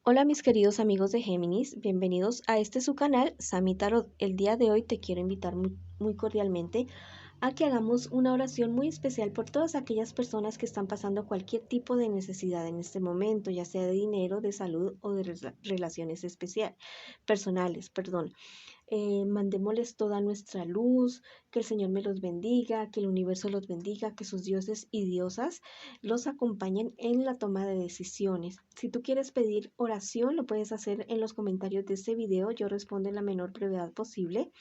Hola mis queridos amigos de Géminis, bienvenidos a este su canal Sami Tarot. El día de hoy te quiero invitar muy cordialmente a que hagamos una oración muy especial por todas aquellas personas que están pasando cualquier tipo de necesidad en este momento, ya sea de dinero, de salud o de relaciones personales, perdón. Mandémosles toda nuestra luz, que el Señor me los bendiga, que el universo los bendiga, que sus dioses y diosas los acompañen en la toma de decisiones. Si tú quieres pedir oración, lo puedes hacer en los comentarios de este video, yo respondo en la menor brevedad posible.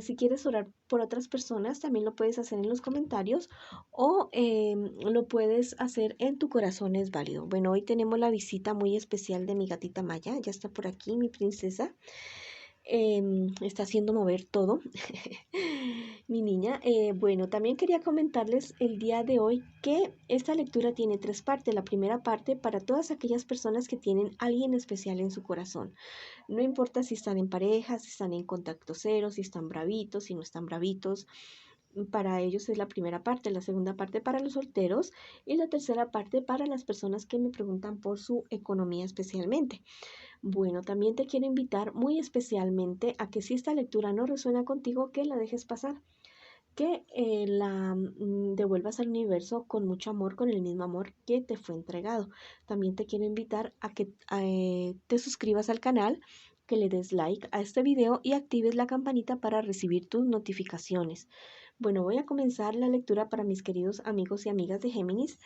Si quieres orar por otras personas, también lo puedes hacer en los comentarios o lo puedes hacer en tu corazón es válido. Bueno, hoy tenemos la visita muy especial de mi gatita Maya, ya está por aquí mi princesa. Está haciendo mover todo mi niña. Bueno, también quería comentarles el día de hoy que esta lectura tiene tres partes. La primera parte para todas aquellas personas que tienen alguien especial en su corazón. No importa si están en pareja, si están en contacto cero, si están bravitos, si no están bravitos. Para ellos es la primera parte, la segunda parte para los solteros y la tercera parte para las personas que me preguntan por su economía especialmente. Bueno, también te quiero invitar muy especialmente a que si esta lectura no resuena contigo, que la dejes pasar, que la devuelvas al universo con mucho amor, con el mismo amor que te fue entregado. También te quiero invitar a que te suscribas al canal, que le des like a este video y actives la campanita para recibir tus notificaciones. Bueno, voy a comenzar la lectura para mis queridos amigos y amigas de Géminis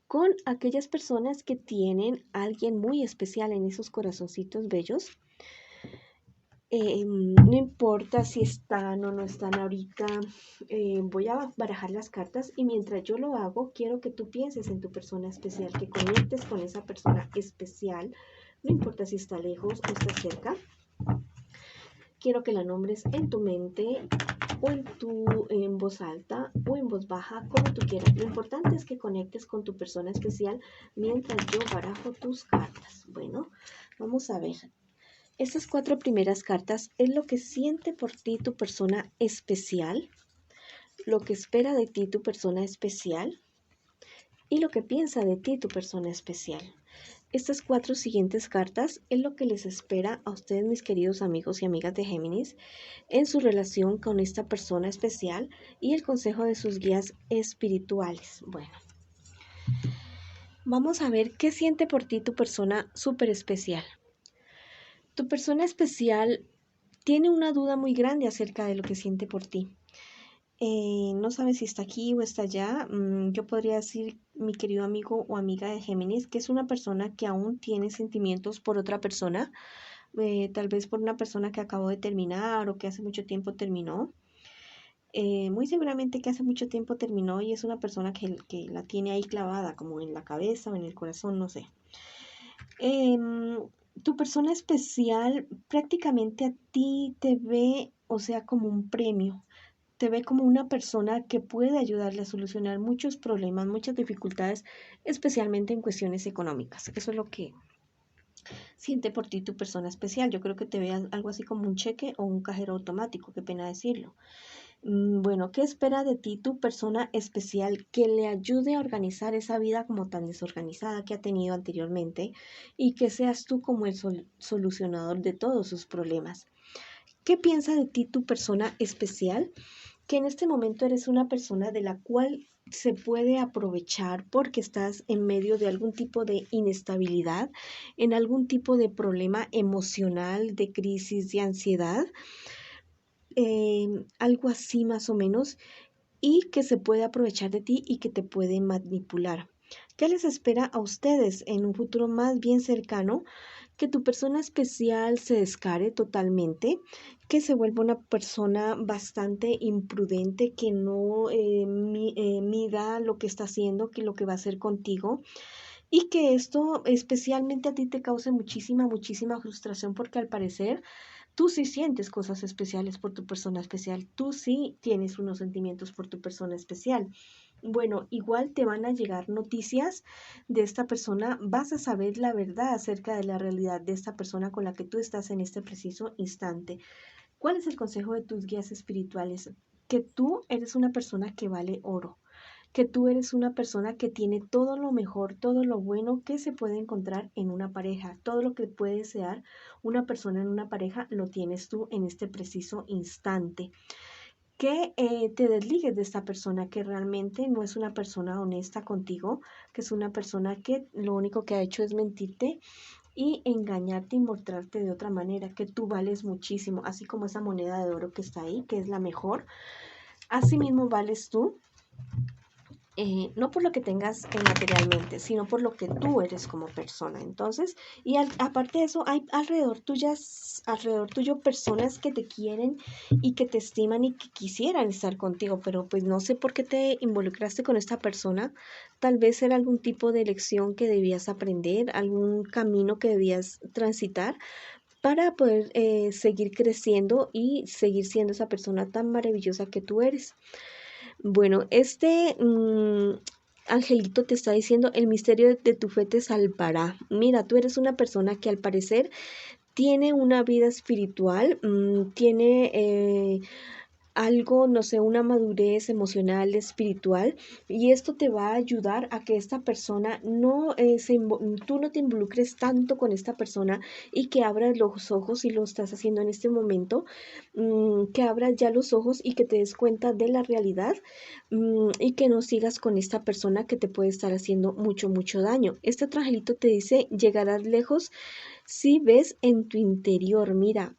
con aquellas personas que tienen a alguien muy especial en esos corazoncitos bellos. No importa si están o no están ahorita, voy a barajar las cartas y mientras yo lo hago, quiero que tú pienses en tu persona especial, que conectes con esa persona especial, no importa si está lejos o está cerca. Quiero que la nombres en tu mente o en voz alta o en voz baja, como tú quieras. Lo importante es que conectes con tu persona especial mientras yo barajo tus cartas. Bueno, vamos a ver. Estas cuatro primeras cartas es lo que siente por ti tu persona especial, lo que espera de ti tu persona especial y lo que piensa de ti tu persona especial. Estas cuatro siguientes cartas es lo que les espera a ustedes, mis queridos amigos y amigas de Géminis, en su relación con esta persona especial y el consejo de sus guías espirituales. Bueno, vamos a ver qué siente por ti tu persona súper especial. Tu persona especial tiene una duda muy grande acerca de lo que siente por ti. No sabe si está aquí o está allá. Yo podría decir, mi querido amigo o amiga de Géminis, que es una persona que aún tiene sentimientos por otra persona, tal vez por una persona que acabó de terminar o que hace mucho tiempo terminó. Muy seguramente que hace mucho tiempo terminó y es una persona que la tiene ahí clavada, como en la cabeza o en el corazón, no sé. Tu persona especial prácticamente a ti te ve, o sea, como un premio. Te ve como una persona que puede ayudarle a solucionar muchos problemas, muchas dificultades, especialmente en cuestiones económicas. Eso es lo que siente por ti tu persona especial. Yo creo que te ve algo así como un cheque o un cajero automático, qué pena decirlo. Bueno, ¿qué espera de ti tu persona especial que le ayude a organizar esa vida como tan desorganizada que ha tenido anteriormente y que seas tú como el solucionador de todos sus problemas? ¿Qué piensa de ti tu persona especial? Que en este momento eres una persona de la cual se puede aprovechar porque estás en medio de algún tipo de inestabilidad, en algún tipo de problema emocional, de crisis, de ansiedad, algo así más o menos, y que se puede aprovechar de ti y que te puede manipular. ¿Qué les espera a ustedes en un futuro más bien cercano? Que tu persona especial se descare totalmente, que se vuelva una persona bastante imprudente, que no mida lo que está haciendo, que lo que va a hacer contigo, y que esto especialmente a ti te cause muchísima frustración porque al parecer tú sí sientes cosas especiales por tu persona especial, tú sí tienes unos sentimientos por tu persona especial. Bueno, igual te van a llegar noticias de esta persona, vas a saber la verdad acerca de la realidad de esta persona con la que tú estás en este preciso instante. ¿Cuál es el consejo de tus guías espirituales? Que tú eres una persona que vale oro, que tú eres una persona que tiene todo lo mejor, todo lo bueno que se puede encontrar en una pareja. Todo lo que puede desear una persona en una pareja lo tienes tú en este preciso instante. Que te desligues de esta persona que realmente no es una persona honesta contigo, que es una persona que lo único que ha hecho es mentirte y engañarte y mostrarte de otra manera, que tú vales muchísimo, así como esa moneda de oro que está ahí, que es la mejor. Así mismo vales tú, no por lo que tengas materialmente, sino por lo que tú eres como persona. Entonces, aparte de eso, hay alrededor tuyo personas que te quieren y que te estiman y que quisieran estar contigo, pero pues no sé por qué te involucraste con esta persona. Tal vez era algún tipo de lección que debías aprender, algún camino que debías transitar para poder seguir creciendo y seguir siendo esa persona tan maravillosa que tú eres. Bueno, angelito te está diciendo, el misterio de tu fe te salvará. Mira, tú eres una persona que al parecer tiene una vida espiritual, tiene algo, no sé, una madurez emocional, espiritual, y esto te va a ayudar a que esta persona no, tú no te involucres tanto con esta persona y que abras los ojos, y lo estás haciendo en este momento, que abras ya los ojos y que te des cuenta de la realidad, y que no sigas con esta persona que te puede estar haciendo mucho, mucho daño. Este otro angelito te dice, llegarás lejos si ves en tu interior. Mira,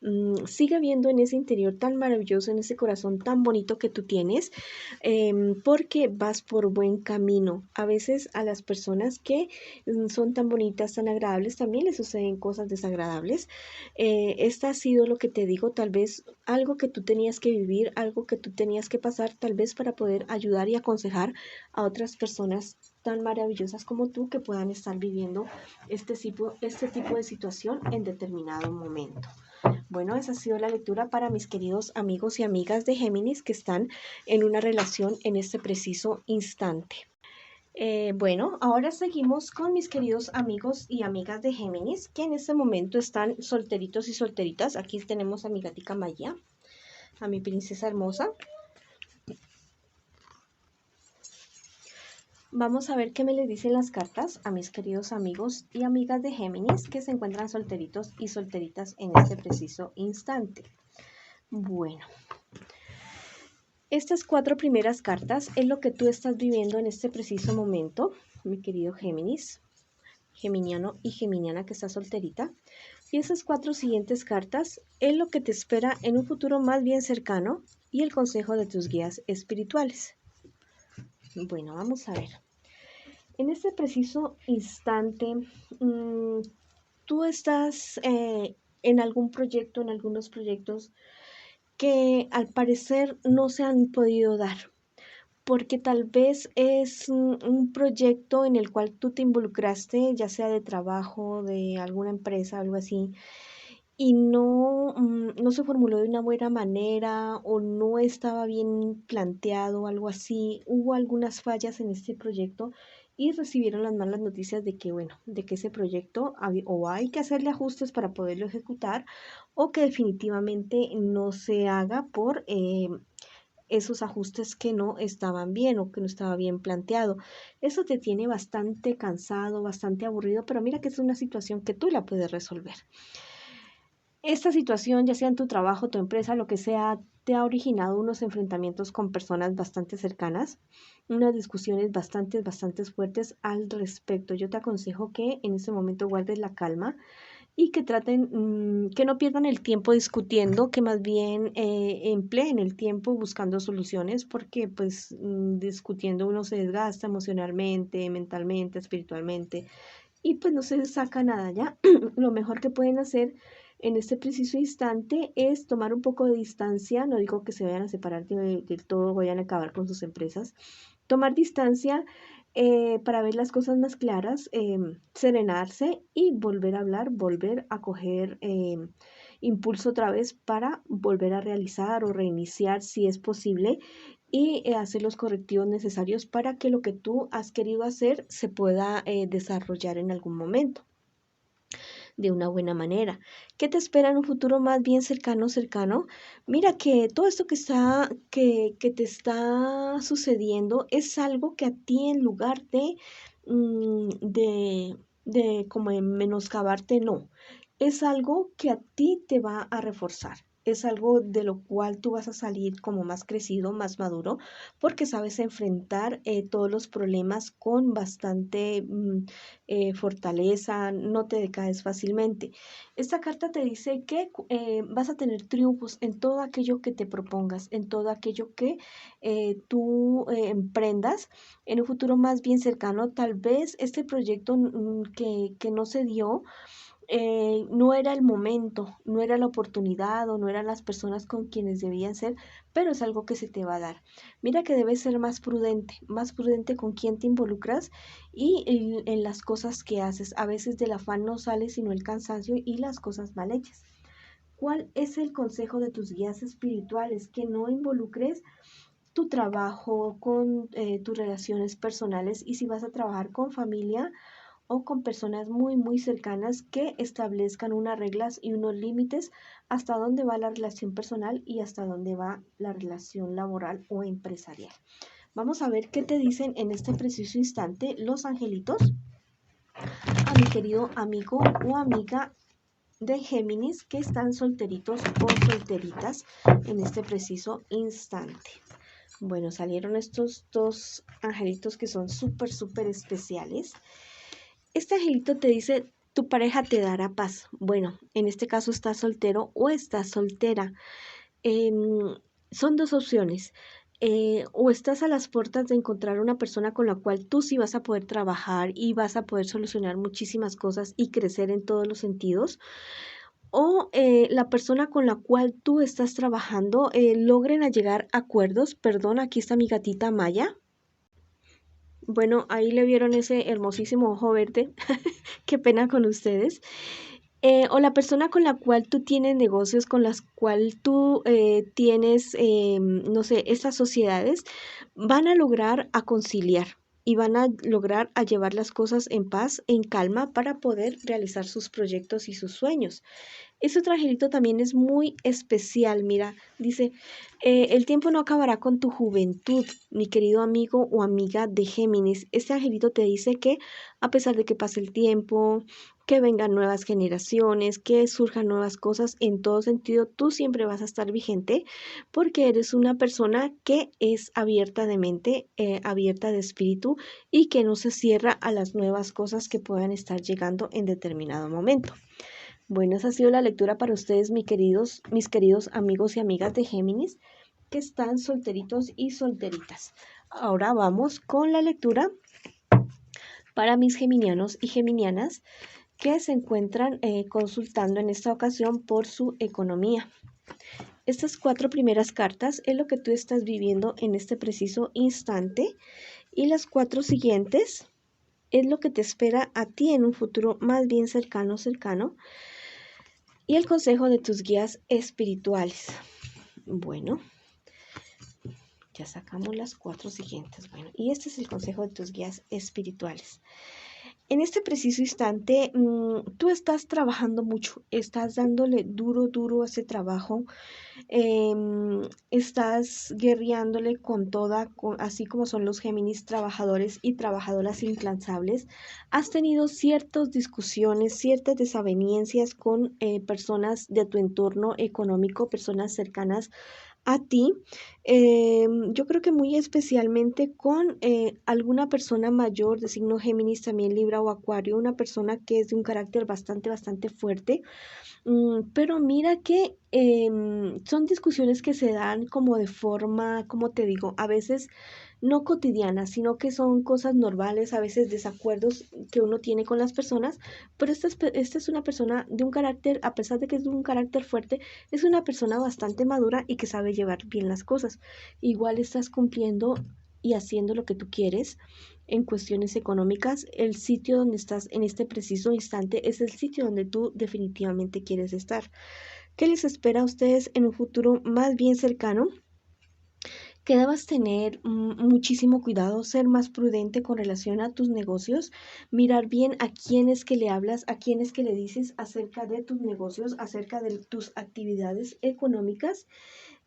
sigue viendo en ese interior tan maravilloso, en ese corazón tan bonito que tú tienes, porque vas por buen camino. A veces a las personas que son tan bonitas, tan agradables, también les suceden cosas desagradables. Esta ha sido lo que te digo, tal vez algo que tú tenías que vivir, algo que tú tenías que pasar, tal vez para poder ayudar y aconsejar a otras personas tan maravillosas como tú que puedan estar viviendo este tipo de situación en determinado momento. Bueno, esa ha sido la lectura para mis queridos amigos y amigas de Géminis que están en una relación en este preciso instante. Bueno, ahora seguimos con mis queridos amigos y amigas de Géminis que en este momento están solteritos y solteritas. Aquí tenemos a mi gatica Maya, a mi princesa hermosa. Vamos a ver qué me le dicen las cartas a mis queridos amigos y amigas de Géminis que se encuentran solteritos y solteritas en este preciso instante. Bueno, estas 4 primeras cartas es lo que tú estás viviendo en este preciso momento, mi querido Géminis, geminiano y geminiana que está solterita. Y esas 4 siguientes cartas es lo que te espera en un futuro más bien cercano y el consejo de tus guías espirituales. Bueno, vamos a ver. En este preciso instante, tú estás en algún proyecto, en algunos proyectos que al parecer no se han podido dar, porque tal vez es un proyecto en el cual tú te involucraste, ya sea de trabajo, de alguna empresa, algo así, y no se formuló de una buena manera o no estaba bien planteado, algo así. Hubo algunas fallas en este proyecto y recibieron las malas noticias de que, bueno, de que ese proyecto o hay que hacerle ajustes para poderlo ejecutar o que definitivamente no se haga por esos ajustes que no estaban bien o que no estaba bien planteado. Eso te tiene bastante cansado, bastante aburrido, pero mira que es una situación que tú la puedes resolver. Esta situación, ya sea en tu trabajo, tu empresa, lo que sea, te ha originado unos enfrentamientos con personas bastante cercanas, unas discusiones bastante fuertes al respecto. Yo te aconsejo que en este momento guardes la calma y que traten, que no pierdan el tiempo discutiendo, que más bien empleen el tiempo buscando soluciones, porque pues discutiendo uno se desgasta emocionalmente, mentalmente, espiritualmente, y pues no se saca nada ya. Lo mejor que pueden hacer en este preciso instante es tomar un poco de distancia. No digo que se vayan a separar del todo, vayan a acabar con sus empresas. Tomar distancia para ver las cosas más claras, serenarse y volver a hablar, volver a coger impulso otra vez para volver a realizar o reiniciar si es posible y hacer los correctivos necesarios para que lo que tú has querido hacer se pueda desarrollar en algún momento. de una buena manera. ¿Qué te espera en un futuro más bien cercano? Mira que todo esto que te está sucediendo es algo que a ti en lugar de como en menoscabarte, no. Es algo que a ti te va a reforzar. Es algo de lo cual tú vas a salir como más crecido, más maduro, porque sabes enfrentar todos los problemas con bastante fortaleza, no te decaes fácilmente. Esta carta te dice que vas a tener triunfos en todo aquello que te propongas, en todo aquello que tú emprendas en un futuro más bien cercano. Tal vez este proyecto que no se dio no era el momento, no era la oportunidad o no eran las personas con quienes debían ser, pero es algo que se te va a dar. Mira que debes ser más prudente con quién te involucras y en las cosas que haces. A veces del afán no sale sino el cansancio y las cosas mal hechas. ¿Cuál es el consejo de tus guías espirituales? Que no involucres tu trabajo con tus relaciones personales y si vas a trabajar con familia o con personas muy cercanas que establezcan unas reglas y unos límites hasta dónde va la relación personal y hasta dónde va la relación laboral o empresarial. Vamos a ver qué te dicen en este preciso instante los angelitos a mi querido amigo o amiga de Géminis que están solteritos o solteritas en este preciso instante. Bueno, salieron estos dos angelitos que son súper especiales. Este angelito te dice, tu pareja te dará paz. Bueno, en este caso estás soltero o estás soltera. Son dos opciones. O estás a las puertas de encontrar una persona con la cual tú sí vas a poder trabajar y vas a poder solucionar muchísimas cosas y crecer en todos los sentidos. O la persona con la cual tú estás trabajando logren a llegar a acuerdos. Perdón, aquí está mi gatita Maya. Bueno, ahí le vieron ese hermosísimo ojo verde. Qué pena con ustedes. O la persona con la cual tú tienes negocios, con las cual tú tienes, no sé, estas sociedades, van a lograr a conciliar y van a lograr a llevar las cosas en paz, en calma, para poder realizar sus proyectos y sus sueños. Ese otro angelito también es muy especial, mira, dice, el tiempo no acabará con tu juventud, mi querido amigo o amiga de Géminis. Este angelito te dice que a pesar de que pase el tiempo, que vengan nuevas generaciones, que surjan nuevas cosas, en todo sentido, tú siempre vas a estar vigente porque eres una persona que es abierta de mente, abierta de espíritu y que no se cierra a las nuevas cosas que puedan estar llegando en determinado momento. Bueno, esa ha sido la lectura para ustedes, mis queridos amigos y amigas de Géminis, que están solteritos y solteritas. Ahora vamos con la lectura para mis geminianos y geminianas que se encuentran consultando en esta ocasión por su economía. Estas 4 primeras cartas es lo que tú estás viviendo en este preciso instante y las 4 siguientes es lo que te espera a ti en un futuro más bien cercano. Y el consejo de tus guías espirituales. Bueno, ya sacamos las 4 siguientes. Bueno, y este es el consejo de tus guías espirituales. En este preciso instante, tú estás trabajando mucho, estás dándole duro a ese trabajo, estás guerreándole con toda, así como son los Géminis trabajadores y trabajadoras incansables. Has tenido ciertas discusiones, ciertas desavenencias con personas de tu entorno económico, personas cercanas a ti, yo creo que muy especialmente con alguna persona mayor de signo Géminis, también Libra o Acuario, una persona que es de un carácter bastante fuerte, pero mira que son discusiones que se dan como de forma, como te digo, a veces no cotidianas, sino que son cosas normales, a veces desacuerdos que uno tiene con las personas, pero esta es una persona de un carácter, a pesar de que es de un carácter fuerte, es una persona bastante madura y que sabe llevar bien las cosas. Igual estás cumpliendo y haciendo lo que tú quieres en cuestiones económicas. El sitio donde estás en este preciso instante es el sitio donde tú definitivamente quieres estar. ¿Qué les espera a ustedes en un futuro más bien cercano? que debas tener muchísimo cuidado, ser más prudente con relación a tus negocios, mirar bien a quién es que le hablas, a quién es que le dices acerca de tus negocios, acerca de tus actividades económicas.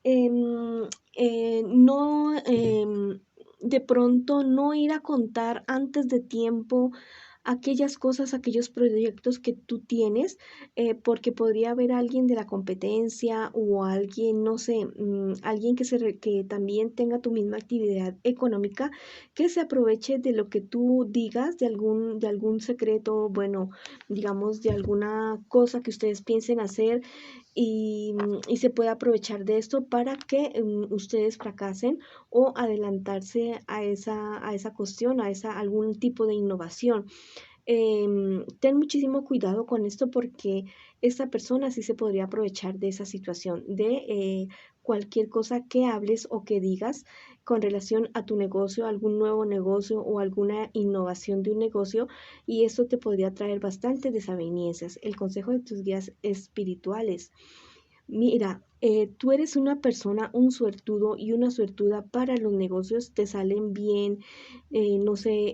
Em, no, de pronto no ir a contar antes de tiempo aquellas cosas, aquellos proyectos que tú tienes, porque podría haber alguien de la competencia o alguien, no sé, alguien que también tenga tu misma actividad económica, que se aproveche de lo que tú digas, de algún secreto, bueno, digamos, de alguna cosa que ustedes piensen hacer y se puede aprovechar de esto para que ustedes fracasen o adelantarse a esa cuestión, algún tipo de innovación. Ten muchísimo cuidado con esto porque esta persona sí se podría aprovechar de esa situación, de cualquier cosa que hables o que digas con relación a tu negocio, algún nuevo negocio o alguna innovación de un negocio, y esto te podría traer bastantes desavenencias. El consejo de tus guías espirituales: mira, tú eres una persona, un suertudo y una suertuda para los negocios, te salen bien, no sé,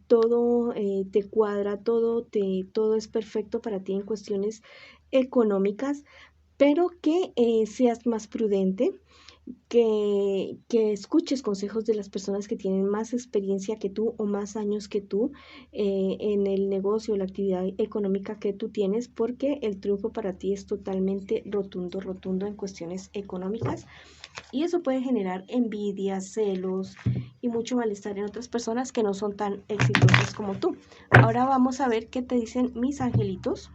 todo te cuadra, todo es perfecto para ti en cuestiones económicas, pero que seas más prudente, que escuches consejos de las personas que tienen más experiencia que tú o más años que tú en el negocio o la actividad económica que tú tienes, porque el triunfo para ti es totalmente rotundo, rotundo en cuestiones económicas. Y eso puede generar envidia, celos y mucho malestar en otras personas que no son tan exitosas como tú. Ahora vamos a ver qué te dicen mis angelitos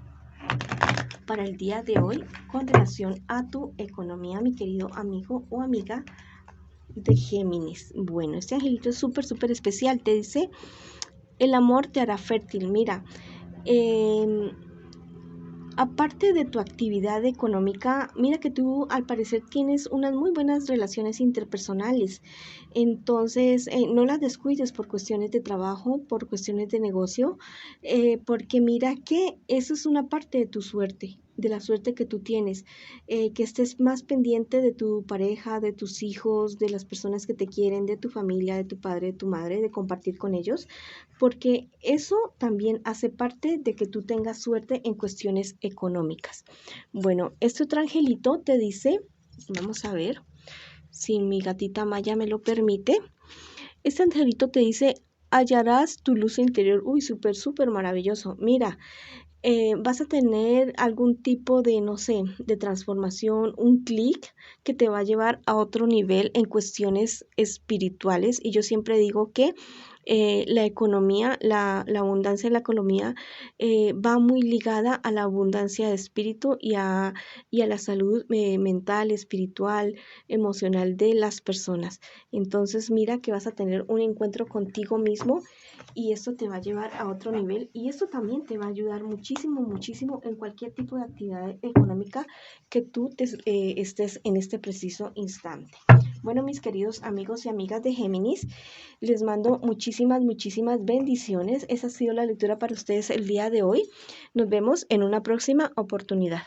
para el día de hoy con relación a tu economía, mi querido amigo o amiga de Géminis. Bueno, este angelito es súper, súper especial. Te dice, el amor te hará fértil. Mira, aparte de tu actividad económica, mira que tú al parecer tienes unas muy buenas relaciones interpersonales. Entonces, no las descuides por cuestiones de trabajo, por cuestiones de negocio, porque mira que eso es una parte de tu suerte, de la suerte que tú tienes, que estés más pendiente de tu pareja, de tus hijos, de las personas que te quieren, de tu familia, de tu padre, de tu madre, de compartir con ellos, porque eso también hace parte de que tú tengas suerte en cuestiones económicas. Bueno, este otro angelito te dice, vamos a ver si mi gatita Maya me lo permite. Este angelito te dice, hallarás tu luz interior. Uy, súper, súper maravilloso. Mira, vas a tener algún tipo de, no sé, de transformación, un clic que te va a llevar a otro nivel en cuestiones espirituales. Y yo siempre digo que la economía, la abundancia de la economía va muy ligada a la abundancia de espíritu y a la salud mental, espiritual, emocional de las personas. Entonces mira que vas a tener un encuentro contigo mismo y esto te va a llevar a otro nivel y esto también te va a ayudar muchísimo, muchísimo en cualquier tipo de actividad económica que tú estés en este preciso instante. Bueno, mis queridos amigos y amigas de Géminis, les mando muchísimas, muchísimas bendiciones. Esa ha sido la lectura para ustedes el día de hoy. Nos vemos en una próxima oportunidad.